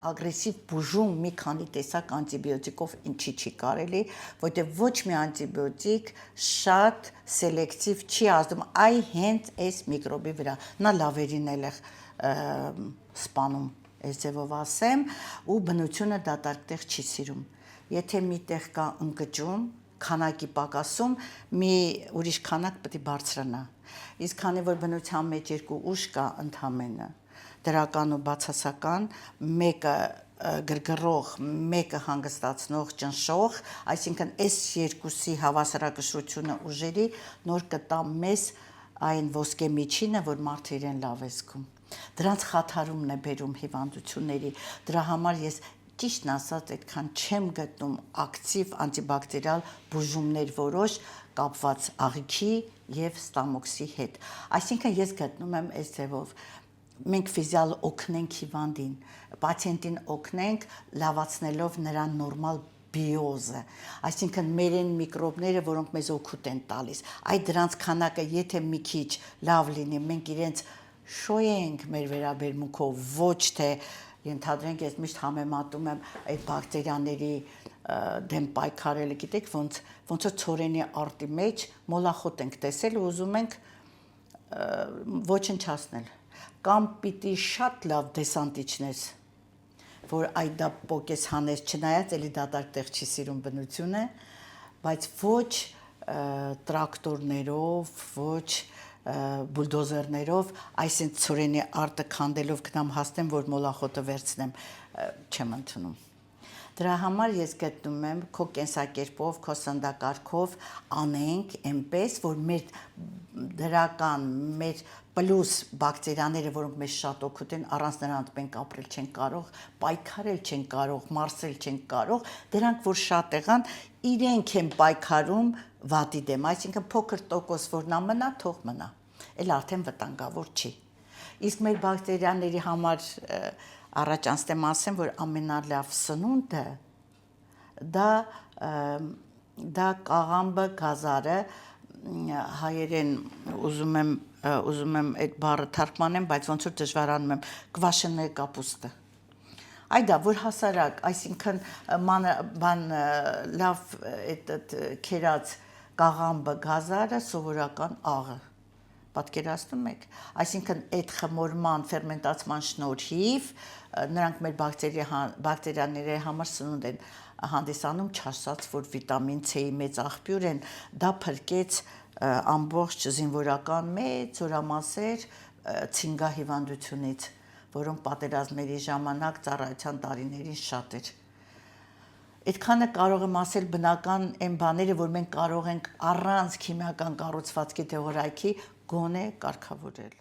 ագրեսիվ բուժում մի քանի տեսակ անտիբիոտիկով ինչի չի կարելի, որտեղ ոչ մի անտիբիոտիկ շատ սելեկտիվ չի ազդում այ հենց այս միկրոբի վրա։ Նա լավերին էլ է սպանում, այս ձևով ասեմ, ու բնությունը դատարկ տեղ չի սիրում։ Եթե մի տեղ կա ընկճում, քանակի պակասում, մի ուրիշ քանակ պետք է բարձրանա։ Իսկ քանի որ բնության մեջ երկու ուժ կա ընդհանրապես դրական ու բացասական, մեկը գրգռող, մեկը հանգստացնող, ճնշող, այսինքն այս երկուսի հավասարակշռությունը ուժերի նոր կտա մեզ այն ոսկե միջինը, որ մարդը իրեն լավ է զգում։ Դրանց խաթարումն է բերում հիվանդությունների։ Դրա համար ես ճիշտն ասած այդքան չեմ գտնում ակտիվ անտիբակտերիալ բուժումներ որոշ կապված աղիքի եւ ստամոքսի հետ։ Այսինքն ես գտնում եմ այս ձևով մենք ֆիզիալ օգնենք հիվանդին, պացիենտին օգնենք լավացնելով նրա նորմալ բիոզը, այսինքն մեր այն միկրոբները, որոնք մեզ օգուտ են տալիս, այդ դրանց քանակը եթե մի քիչ լավ լինի, մենք իրենց շոյենք մեր վերաբերմունքով, ոչ թե ենթադրենք ես միշտ համեմատում եմ այդ բակտերիաների դեմ պայքարելը, գիտեք ոնց որ ցորենի արտի մեջ մոլախոտ ենք տեսել ու ուզում ենք ոչնչացնել կամ պիտի շատ լավ դեսանտիչներ, որ այդ դա պոկես հանես, չնայած էլի դատարկ տեղ չի սիրում բնությունը, բայց ոչ տրակտորներով, ոչ բուլդոզերներով, այսինքն ցորենի արտը քանդելով գնամ հասնեմ, որ մոլախոտը վերցնեմ, չեմ ընդունում։ Դրա համար ես գտնում եմ քո կենսակերպով, քո սննդակարգով անենք այնպես, որ մեր դրական, մեր պլյուս բակտերիաները, որոնք մեզ շատ օգուտ են, առանց նրանց մենք ապրել չենք կարող, պայքարել չենք կարող, մարսել չենք կարող, դրանք որ շատ եղան, իրենք են պայքարում վատի դեմ, այսինքն փոքր տոկոս որ նա մնա, թող մնա, էլ արդեն վտանգավոր չի։ Իսկ մեր բակտերիաների համար առաջ անցնեմ ասեմ, որ ամենալավ սնունդը դա կաղամբը, գազարը, հայերեն ուզում եմ այդ բառը թարգմանեմ, բայց ոնց որ դժվարանում եմ, կվաշենная կապուստը։ Այդա որ հասարակ, այսինքն լավ այդ քերած կաղամբը, գազարը, սովորական աղը։ Պատկերացնում եք, այսինքն այդ խմորման, ֆերմենտացման շնորհիվ նրանք մեր բակտերիաների համար սնունդ են հանդիսանում, չասած, որ վիտամին C-ի մեծ աղբյուր են, դա փրկեց ամբողջ զինվորական մեծ զորամասեր ցինգահիվանդությունից, որոնք պատերազմների ժամանակ ծառայության տարիներին շատ էր։ Այդքանը կարող եմ ասել բնական այն բաները, որ մենք կարող ենք առանց քիմիական կառուցվածքի դեղորայքի գոնե կարգավորել։